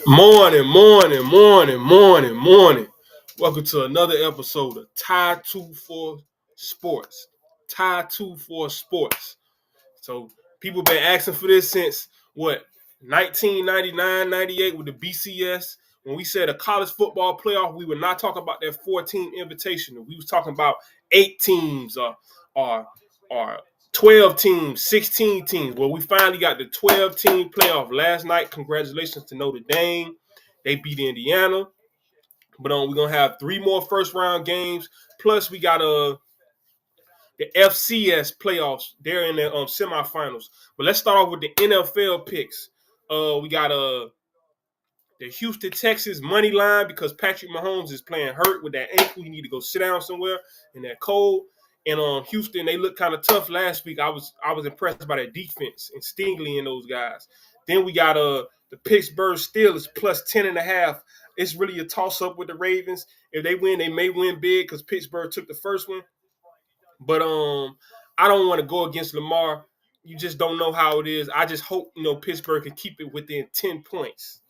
Morning. Welcome to another episode of Tie 2 for Sports. Tie 2 for Sports. So people been asking for this since what 1999, 98 with the BCS. When we said a college football playoff, we were not talking about that 14 invitational. We was talking about 8 teams or or 12 teams, 16 teams. Well, we finally got the 12-team playoff last night. Congratulations to Notre Dame. They beat Indiana. But we're gonna have 3 more first round games. Plus, we got the FCS playoffs. They're in the semifinals. But let's start off with the NFL picks. We got the Houston Texans money line because Patrick Mahomes is playing hurt with that ankle. You need to go sit down somewhere in that cold. And Houston, they looked kind of tough last week. I was impressed by their defense and Stingley and those guys. Then we got the Pittsburgh Steelers plus 10.5. It's really a toss up with the Ravens. If they win, they may win big because Pittsburgh took the first one. But I don't want to go against Lamar. You just don't know how it is. I just hope Pittsburgh can keep it within 10 points.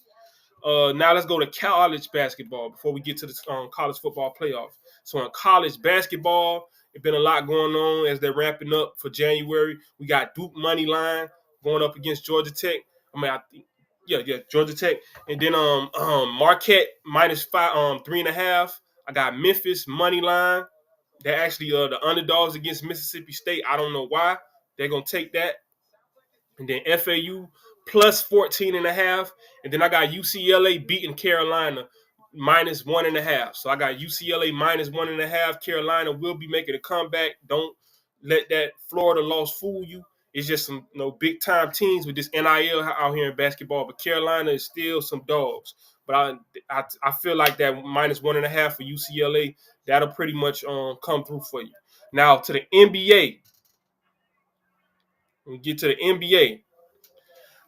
Now let's go to college basketball before we get to the college football playoff. So in college basketball, it's been a lot going on as they're wrapping up for January. We got Duke money line going up against Georgia Tech. Georgia Tech, and then Marquette -5, 3.5. I got Memphis money line. They're actually the underdogs against Mississippi State. I don't know why they're gonna take that. And then FAU plus 14.5. And then I got UCLA beating Carolina -1.5. So I got UCLA -1.5. Carolina will be making a comeback. Don't let that Florida loss fool you. It's just some big time teams with this NIL out here in basketball. But Carolina is still some dogs. But I feel like that -1.5 for UCLA, that'll pretty much come through for you. Now to the NBA. When we get to the NBA,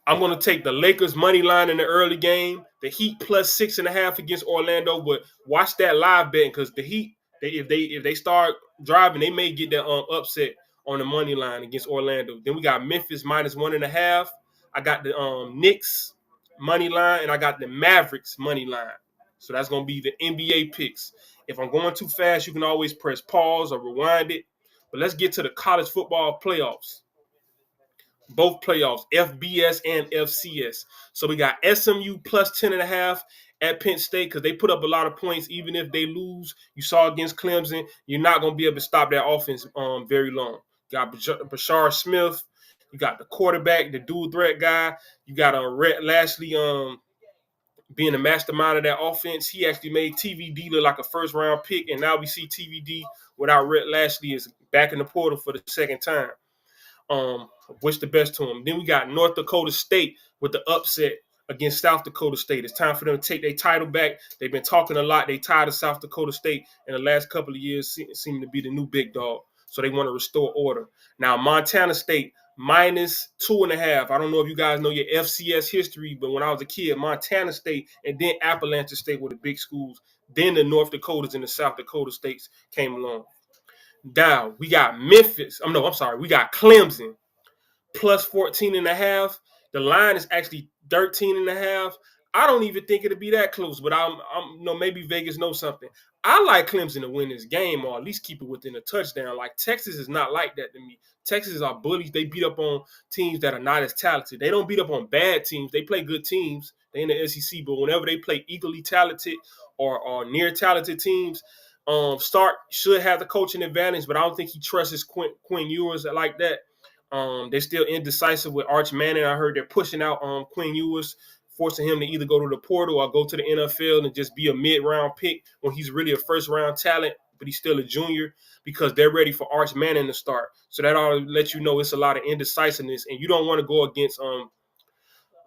I'm going to take the Lakers money line in the early game. The Heat plus 6.5 against Orlando, but watch that live betting because the Heat, if they start driving, they may get that upset on the money line against Orlando. Then we got Memphis -1.5. I got the Knicks money line, and I got the Mavericks money line. So that's going to be the NBA picks. If I'm going too fast, you can always press pause or rewind it. But let's get to the college football playoffs. Both playoffs, FBS and FCS. So we got SMU plus 10.5 at Penn State because they put up a lot of points even if they lose. You saw against Clemson, you're not going to be able to stop that offense very long. You got Bashar Smith. You got the quarterback, the dual threat guy. You got Rhett Lashley being the mastermind of that offense. He actually made TVD look like a first-round pick, and now we see TVD without Rhett Lashley is back in the portal for the second time. Wish the best to them. Then we got North Dakota State with the upset against South Dakota State. It's time for them to take their title back. They've been talking a lot. They tired of South Dakota State in the last couple of years seem to be the new big dog. So they want to restore order. Now, Montana State -2.5. I don't know if you guys know your FCS history, but when I was a kid, Montana State and then Appalachian State were the big schools. Then the North Dakotas and the South Dakota States came along. Down, we got Memphis. We got Clemson plus 14.5. The line is actually 13.5. I don't even think it'll be that close, but I'm maybe Vegas knows something. I like Clemson to win this game or at least keep it within a touchdown. Like Texas is not like that to me. Texas are bullies. They beat up on teams that are not as talented. They don't beat up on bad teams. They play good teams. They in the SEC, but whenever they play equally talented or near talented teams, Stark should have the coaching advantage, but I don't think he trusts Quinn Ewers like that. They're still indecisive with Arch Manning. I heard they're pushing out Quinn Ewers, forcing him to either go to the portal or go to the NFL and just be a mid-round pick when he's really a first-round talent, but he's still a junior because they're ready for Arch Manning to start. So that ought to let you know it's a lot of indecisiveness, and you don't want to go against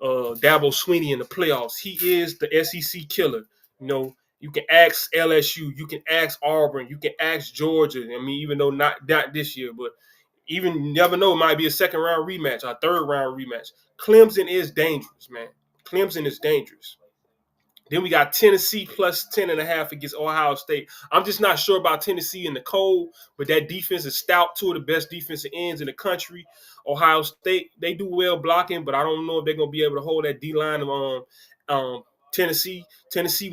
Dabo Swinney in the playoffs. He is the SEC killer. You can ask LSU, you can ask Auburn, you can ask Georgia. I mean, even though not this year, but even you never know, it might be a second round rematch, a third round rematch. Clemson is dangerous, man. Clemson is dangerous. Then we got Tennessee plus 10.5 against Ohio State. I'm just not sure about Tennessee in the cold, but that defense is stout. Two of the best defensive ends in the country. Ohio State, they do well blocking, but I don't know if they're going to be able to hold that D-line of Um, Tennessee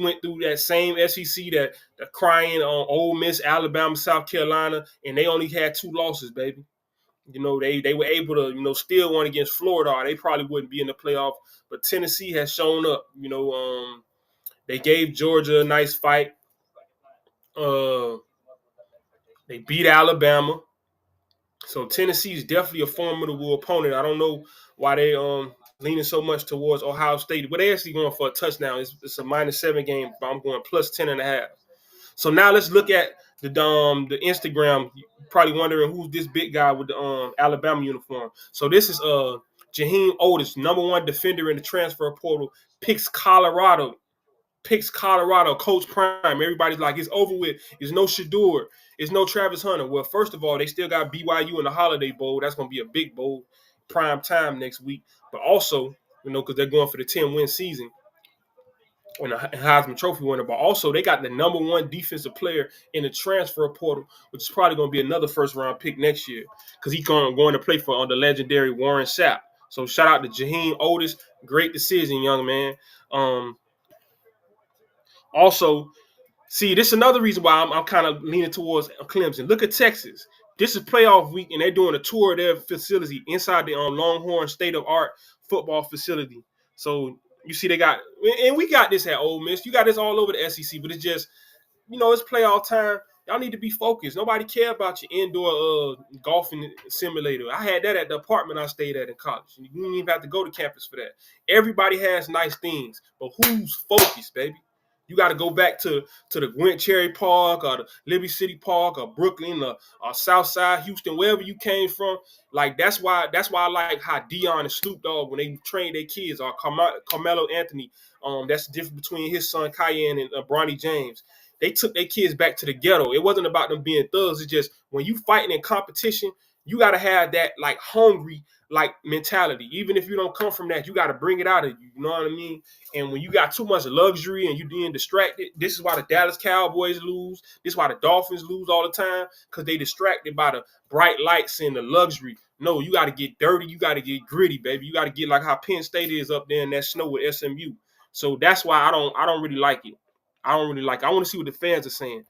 went through that same SEC, that the crying on Ole Miss, Alabama, South Carolina, and they only had 2 losses, baby. They were able to, still win against Florida, or they probably wouldn't be in the playoff. But Tennessee has shown up. They gave Georgia a nice fight. Uh, they beat Alabama. So Tennessee is definitely a formidable opponent. I don't know why they leaning so much towards Ohio State, but they actually going for a touchdown. It's a -7 game, but I'm going plus 10.5. So now let's look at the Instagram. You're probably wondering who's this big guy with the Alabama uniform. So this is Jaheim Otis, #1 defender in the transfer portal, picks Colorado. Coach Prime. Everybody's like, it's over with. There's no Shador. It's no Travis Hunter. Well, first of all, they still got BYU in the Holiday Bowl. That's going to be a big bowl, prime time next week. But also, because they're going for the 10-win season and a Heisman Trophy winner. But also, they got the #1 defensive player in the transfer portal, which is probably going to be another first-round pick next year because he's going to play for the legendary Warren Sapp. So shout out to Jaheim Otis. Great decision, young man. Also, see, this is another reason why I'm kind of leaning towards Clemson. Look at Texas. This is playoff week, and they're doing a tour of their facility inside the Longhorn state-of-art football facility. So you see they got – and we got this at Ole Miss. You got this all over the SEC, but it's just, it's playoff time. Y'all need to be focused. Nobody care about your indoor golfing simulator. I had that at the apartment I stayed at in college. You didn't even have to go to campus for that. Everybody has nice things, but who's focused, baby? You got to go back to the Gwent Cherry Park or the Liberty City Park or Brooklyn or South Side, Houston, wherever you came from. Like that's why I like how Dion and Snoop Dogg, when they train their kids, or Carmelo Anthony, that's the difference between his son Cayenne and Bronny James. They took their kids back to the ghetto. It wasn't about them being thugs. It's just when you fighting in competition, you got to have that like hungry like mentality. Even if you don't come from that, you got to bring it out of you. You know what I mean? And when you got too much luxury and you being distracted, this is why the Dallas Cowboys lose. This is why the Dolphins lose all the time, because they distracted by the bright lights and the luxury. No, you got to get dirty. You got to get gritty, baby. You got to get like how Penn State is up there in that snow with SMU. So that's why I don't really like it. I don't really like it. I want to see what the fans are saying.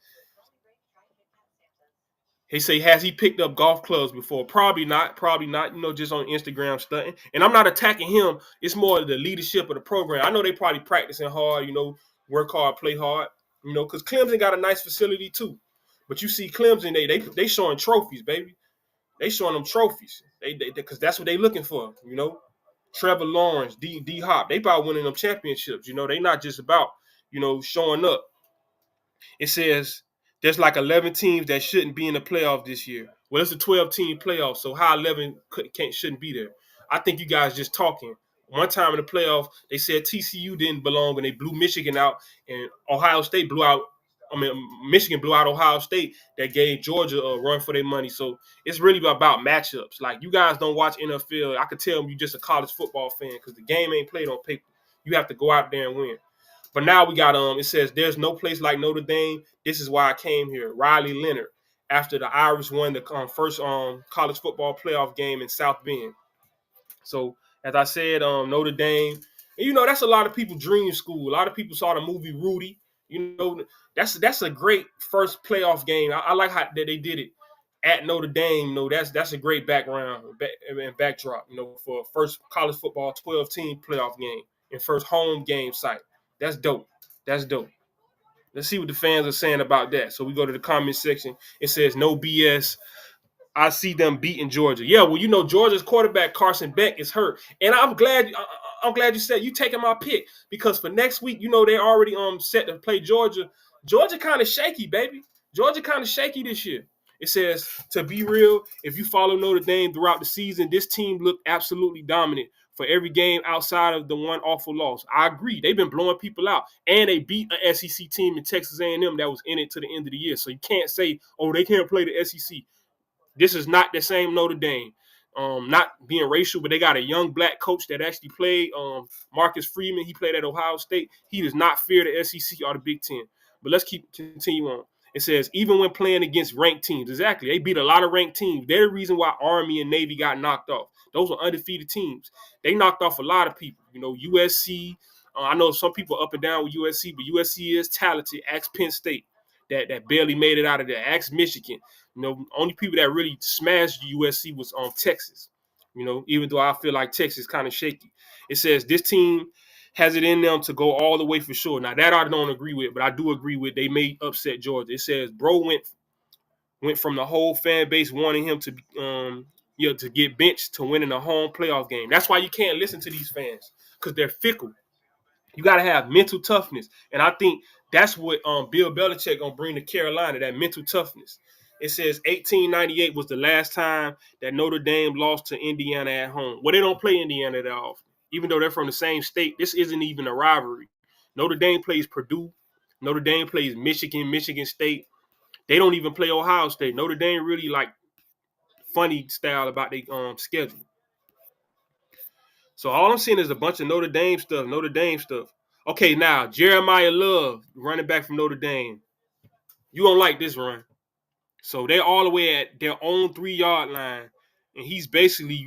He say, has he picked up golf clubs before? Probably not. Just on Instagram stunting. And I'm not attacking him. It's more the leadership of the program. I know they probably practicing hard, work hard, play hard, because Clemson got a nice facility too. But you see Clemson, they showing trophies, baby. They showing them trophies. They because that's what they looking for, Trevor Lawrence, D Hop, they about winning them championships. They not just about, showing up. It says there's like 11 teams that shouldn't be in the playoff this year. Well, it's a 12-team playoff, so how 11 shouldn't be there? I think you guys just talking. One time in the playoff, they said TCU didn't belong, and they blew Michigan out, and Ohio State blew out. Michigan blew out Ohio State. That gave Georgia a run for their money. So it's really about matchups. Like, you guys don't watch NFL. I could tell you just a college football fan because the game ain't played on paper. You have to go out there and win. But now we got it says there's no place like Notre Dame. This is why I came here. Riley Leonard, after the Irish won the first college football playoff game in South Bend. So as I said, Notre Dame, and that's a lot of people dream school. A lot of people saw the movie Rudy. That's a great first playoff game. I like how that they did it at Notre Dame. That's a great background and backdrop. For a first college football 12-team playoff game and first home game site. That's dope. Let's see what the fans are saying about that. So we go to the comment section. It says, no BS. I see them beating Georgia. Yeah, well, Georgia's quarterback Carson Beck is hurt, and I'm glad you said you taking my pick, because for next week, they already set to play Georgia. Georgia kind of shaky, baby. Georgia kind of shaky this year. It says, to be real, if you follow Notre Dame throughout the season, this team looked absolutely dominant for every game outside of the one awful loss. I agree. They've been blowing people out, and they beat an SEC team in Texas A&M that was in it to the end of the year. So you can't say, oh, they can't play the SEC. This is not the same Notre Dame. Not being racial, but they got a young black coach that actually played. Marcus Freeman, he played at Ohio State. He does not fear the SEC or the Big Ten. But let's continue on. It says, even when playing against ranked teams, exactly, they beat a lot of ranked teams. They're the reason why Army and Navy got knocked off. Those were undefeated teams. They knocked off a lot of people. USC, I know some people are up and down with USC, but USC is talented. Ask Penn State that barely made it out of there. Ask Michigan. Only people that really smashed USC was on Texas. Even though I feel like Texas is kind of shaky. It says this team has it in them to go all the way for sure. Now that I don't agree with, but I do agree with they may upset Georgia. It says bro went from the whole fan base wanting him to get benched to winning a home playoff game. That's why you can't listen to these fans because they're fickle. You got to have mental toughness, and I think that's what Bill Belichick gonna bring to Carolina, that mental toughness. It says 1898 was the last time that Notre Dame lost to Indiana at home. Well, they don't play Indiana that often, even though they're from the same state. This isn't even a rivalry. Notre Dame plays Purdue. Notre Dame plays Michigan, Michigan State. They don't even play Ohio State. Notre Dame really like funny style about their schedule. So all I'm seeing is a bunch of Notre Dame stuff. Notre Dame stuff. Okay, now Jeremiah Love, running back from Notre Dame. You don't like this run. So they're all the way at their own 3-yard line. And he's basically,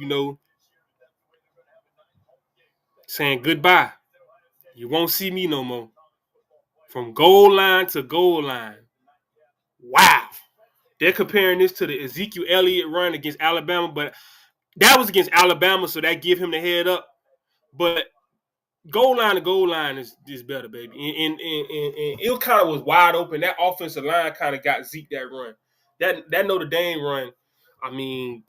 saying goodbye. You won't see me no more. From goal line to goal line. Wow. They're comparing this to the Ezekiel Elliott run against Alabama, but that was against Alabama, so that give him the head up. But goal line to goal line is better, baby. And it kind of was wide open. That offensive line kind of got Zeke that run. That Notre Dame run, I mean,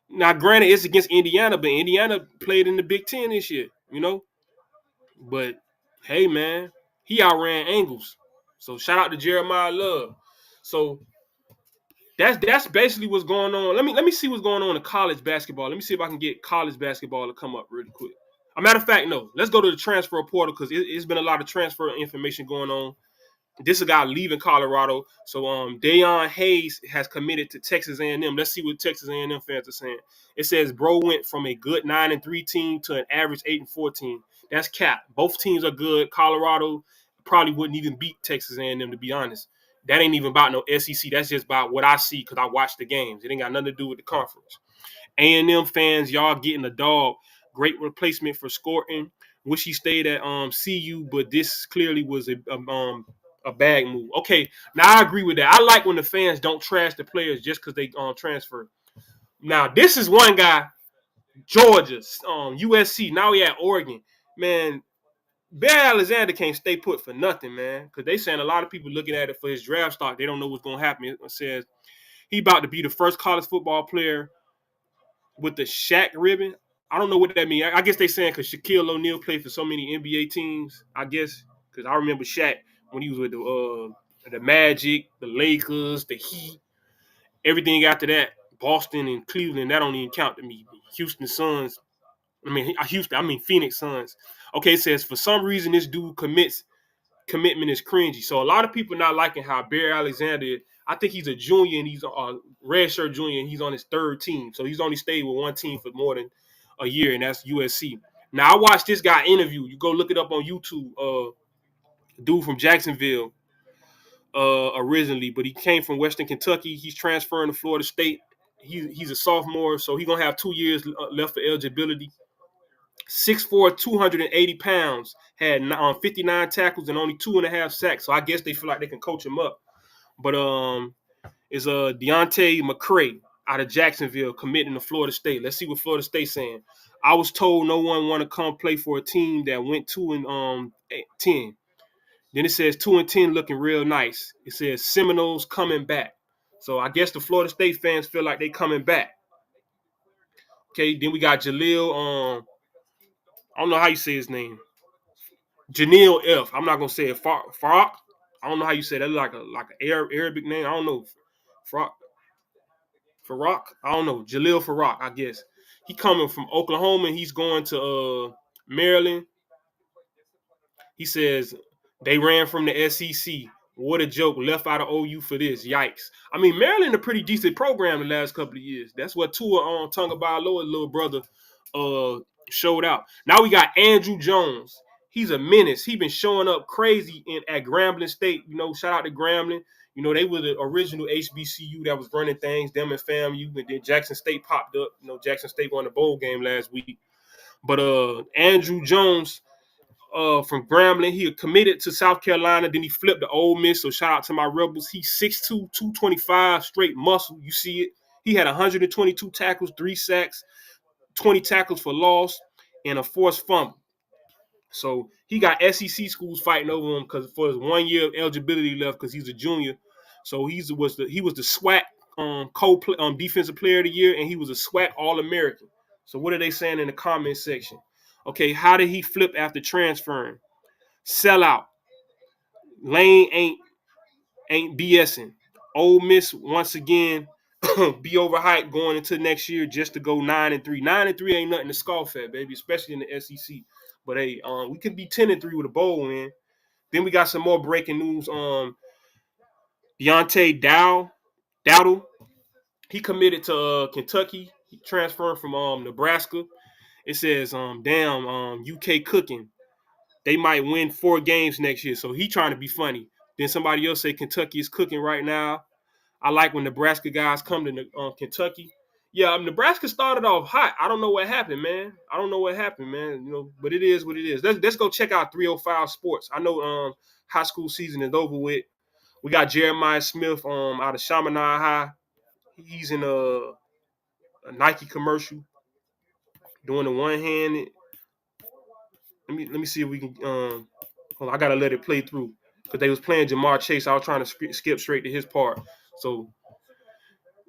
now granted it's against Indiana, but Indiana played in the Big Ten this year, But hey, man, he outran Angles. So shout out to Jeremiah Love. So that's basically what's going on. Let me see what's going on in college basketball. Let me see if I can get college basketball to come up really quick. A matter of fact, no. Let's go to the transfer portal because it's been a lot of transfer information going on. This is a guy leaving Colorado. So Deion Hayes has committed to Texas A&M. Let's see what Texas A&M fans are saying. It says bro went from a good 9-3 team to an average 8-4 team. That's cap. Both teams are good. Colorado probably wouldn't even beat Texas A&M, to be honest. That ain't even about no SEC. That's just about what I see because I watch the games. It ain't got nothing to do with the conference. A&M fans, y'all getting a dog. Great replacement for Scorton. Wish he stayed at CU, but this clearly was a bag move. Okay, now I agree with that. I like when the fans don't trash the players just because they transfer. Now, this is one guy, Georgia, USC. Now he at Oregon. Man, Bear Alexander can't stay put for nothing, man, because they saying a lot of people looking at it for his draft stock. They don't know what's going to happen. It says he about to be the first college football player with the Shaq ribbon. I don't know what that means. I guess they saying because Shaquille O'Neal played for so many NBA teams, I guess, because I remember Shaq when he was with the Magic, the Lakers, the Heat, everything after that, Boston and Cleveland, that don't even count to me. Houston Suns, Phoenix Suns. Okay, it says for some reason this dude commitment is cringy. So a lot of people not liking how Bear Alexander, I think he's a junior and he's a redshirt junior and he's on his third team. So he's only stayed with one team for more than a year, and that's USC. Now I watched this guy interview. You go look it up on YouTube. Dude from Jacksonville originally, but he came from Western Kentucky. He's transferring to Florida State. He's a sophomore, so he's gonna have 2 years left for eligibility. 6'4", 280 pounds, had 59 tackles and only 2.5 sacks. So I guess they feel like they can coach him up. But is Deontay McCray out of Jacksonville committing to Florida State. Let's see what Florida State's saying. I was told no one want to come play for a team that went 2-10. Then it says 2-10 looking real nice. It says Seminoles coming back. So I guess the Florida State fans feel like they coming back. Okay, then we got Jaleel. I don't know how you say his name. Janelle F. I'm not gonna say it. Farak. I don't know how you say that. Like an Arabic name. I don't know. Farak. I don't know. Jaleel Farak. I guess he coming from Oklahoma and he's going to Maryland. He says they ran from the SEC. What a joke. Left out of OU for this. Yikes. I mean, Maryland a pretty decent program the last couple of years. That's what Tua Tagovailoa's little brother showed out. Now we got Andrew Jones. He's a menace. He been showing up crazy at Grambling State. Shout out to Grambling. They were the original HBCU that was running things, them and FAMU, and then Jackson State popped up. Jackson State won the bowl game last week. But Andrew Jones, from Grambling. He committed to South Carolina. Then he flipped to Ole Miss. So shout out to my Rebels. He's 6'2", 225, straight muscle. You see it. He had 122 tackles, 3 sacks, 20 tackles for loss, and a forced fumble. So he got SEC schools fighting over him because for his 1 year of eligibility left because he's a junior. So he was the SWAC defensive player of the year, and he was a SWAC All-American. So what are they saying in the comment section? Okay, how did he flip after transferring? Sellout. Lane ain't BSing. Ole Miss once again be overhyped going into next year just to go 9-3. 9-3 ain't nothing to scoff at, baby, especially in the SEC. But hey, we could be 10-3 with a bowl win. Then we got some more breaking news. Deontay Dowdle, he committed to Kentucky. He transferred from Nebraska. It says, UK cooking. They might win 4 games next year. So he trying to be funny. Then somebody else say Kentucky is cooking right now. I like when Nebraska guys come to Kentucky. Yeah, Nebraska started off hot. I don't know what happened, man. But it is what it is. Let's go check out 305 Sports. I know high school season is over with. We got Jeremiah Smith out of Chaminade High. He's in a Nike commercial doing the one-handed. Let me see if we can. Hold on, I gotta let it play through because they was playing Jamar Chase. I was trying to skip straight to his part. So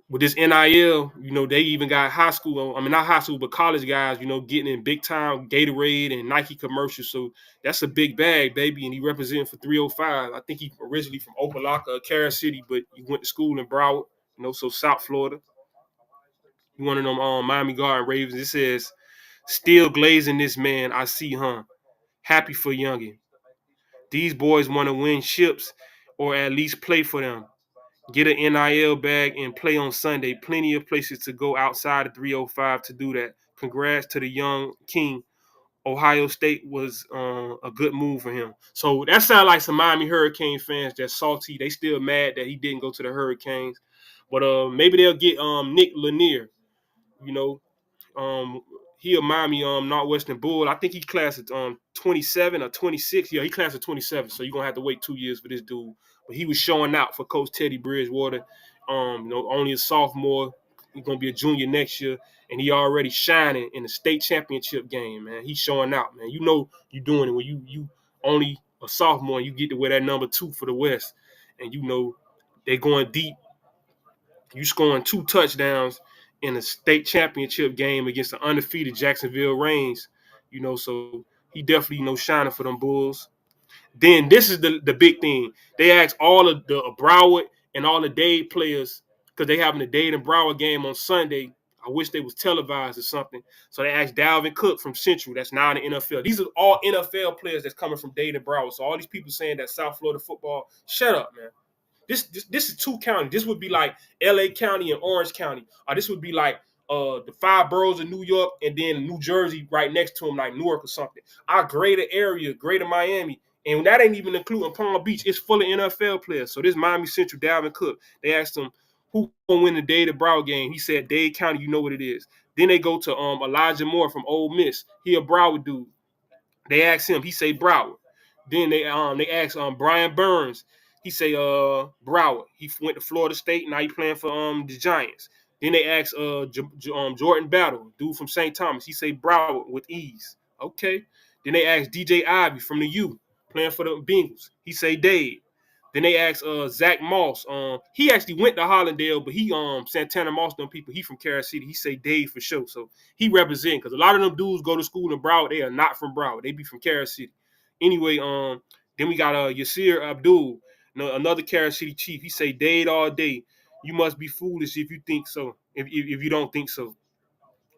with this NIL, they even got high school. I mean, not high school, but college guys. Getting in big time Gatorade and Nike commercials. So that's a big bag, baby. And he representing for 305. I think he originally from Opelika, Carol City, but he went to school in Broward. So South Florida. He one of them Miami Garden Ravens. It says, "Still glazing this man. I see, huh? Happy for youngin. These boys want to win ships or at least play for them. Get an NIL bag and play on Sunday. Plenty of places to go outside of 305 to do that. Congrats to the young king. Ohio State was a good move for him." So that sounds like some Miami Hurricane fans that's salty. They still mad that he didn't go to the Hurricanes. But maybe they'll get Nick Lanier. You know, he a Miami Northwestern Bull. I think he class at 27 or 26. Yeah, he class at 27. So you're gonna have to wait 2 years for this dude. But he was showing out for Coach Teddy Bridgewater. Only a sophomore. He's gonna be a junior next year, and he already shining in the state championship game, man. He's showing out, man. You're doing it when you only a sophomore and you get to wear that number 2 for the West, and they're going deep. You scoring 2 touchdowns in a state championship game against the undefeated Jacksonville Reigns. So he definitely shining for them Bulls. Then this is the big thing. They asked all of the Broward and all the Dade players because they having the Dade and Broward game on Sunday. I wish they was televised or something. So they asked Dalvin Cook from Central. That's now in the NFL. These are all NFL players that's coming from Dade and Broward. So all these people saying that South Florida football, shut up, man. This is 2 counties. This would be like LA County and Orange County. Or this would be like the 5 boroughs of New York and then New Jersey right next to them, like Newark or something. Our greater area, greater Miami. And that ain't even including Palm Beach. It's full of NFL players. So this Miami Central, Dalvin Cook, they asked him, who gonna win the Dade and Broward game? He said, Dade County, you know what it is. Then they go to Elijah Moore from Ole Miss. He a Broward dude. They asked him, he say Broward. Then they asked Brian Burns. He say Broward. He went to Florida State. Now he playing for the Giants. Then they asked Jordan Battle, dude from St. Thomas. He say Broward with ease. Okay. Then they asked DJ Ivy from the U, playing for the Bengals. He say Dade. Then they asked Zach Moss. He actually went to Hollandale, but he Santana Moss, them people, he from Carol City. He say Dade for sure. So he represent because a lot of them dudes go to school in Broward. They are not from Broward. They be from Carol City. Anyway, then we got Yasir Abdul, another Carol City chief. He say Dade all day. You must be foolish if you think so. If you don't think so.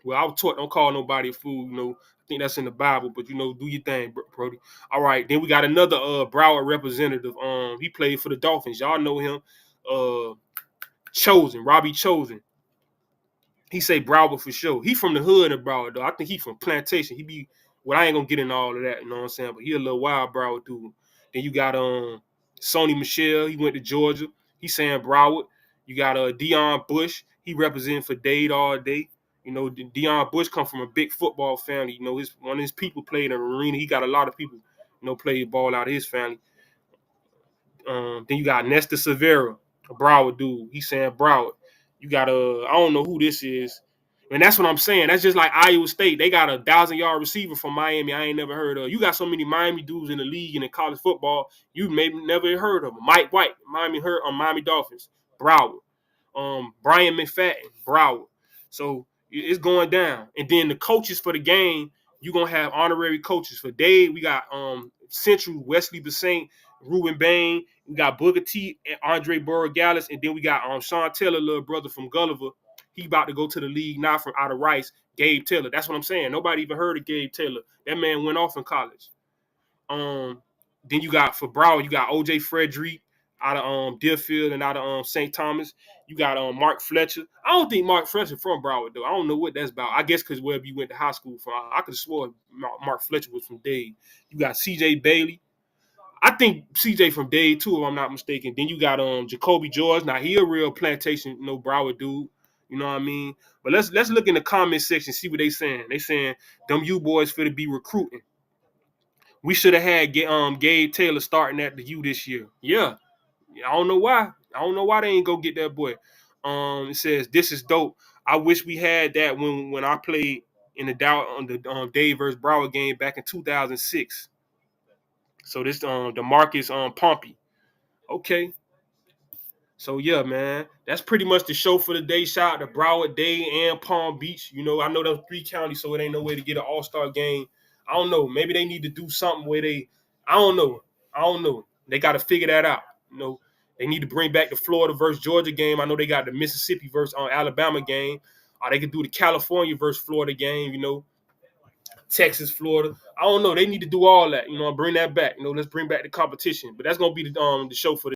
Well, I was taught don't call nobody a fool. I think that's in the Bible, but do your thing, Brody. All right, then we got another Broward representative. He played for the Dolphins. Y'all know him. Robbie Chosen. He say Broward for sure. He from the hood of Broward, though. I think he from Plantation. I ain't gonna get into all of that, you know what I'm saying? But he a little wild Broward dude. Then you got Sony Michelle. He went to Georgia. He saying Broward. You got Deion Bush. He representing for Dade all day. Deion Bush come from a big football family. One of his people played in the arena. He got a lot of people played ball out of his family. Then you got Nesta Severa, a Broward dude. He's saying Broward. You got I don't know who this is. And that's what I'm saying. That's just like Iowa State. They got a 1,000-yard receiver from Miami I ain't never heard of. You got so many Miami dudes in the league and in college football, you maybe never heard of them. Mike White, Miami Dolphins, Broward. Brian McFadden, Broward. So it's going down. And then the coaches for the game, you're gonna have honorary coaches. For Dave, we got Central, Wesley Bassint, Ruben Bain, we got Booker T and Andre Borregales, and then we got Sean Taylor, little brother from Gulliver. He about to go to the league now from out of Rice, Gabe Taylor. That's what I'm saying. Nobody even heard of Gabe Taylor. That man went off in college. Then you got for Broward, you got OJ Frederick out of Deerfield and out of St. Thomas. You got Mark Fletcher. I don't think Mark Fletcher from Broward though. I don't know what that's about. I guess because wherever you went to high school from, I could have swore Mark Fletcher was from Dade. You got CJ Bailey. I think CJ from Dade too, if I'm not mistaken. Then you got Jacoby George. Now he a real plantation, Broward dude. You know what I mean? But let's look in the comment section, see what they saying. They saying them U boys for to be recruiting. We should have had Gabe Taylor starting at the U this year. Yeah. I don't know why. I don't know why they ain't go get that boy. It says this is dope. I wish we had that when I played in the Dave versus Broward game back in 2006. So this DeMarcus Pompey. Okay. So yeah, man, that's pretty much the show for the day. Shout out to Broward, Dade, and Palm Beach. I know those 3 counties, so it ain't no way to get an all-star game. I don't know. Maybe they need to do something where I don't know. They got to figure that out. They need to bring back the Florida versus Georgia game. I know they got the Mississippi versus Alabama game. Or they could do the California versus Florida game. Texas, Florida. I don't know. They need to do all that. Bring that back. Let's bring back the competition. But that's gonna be the show for the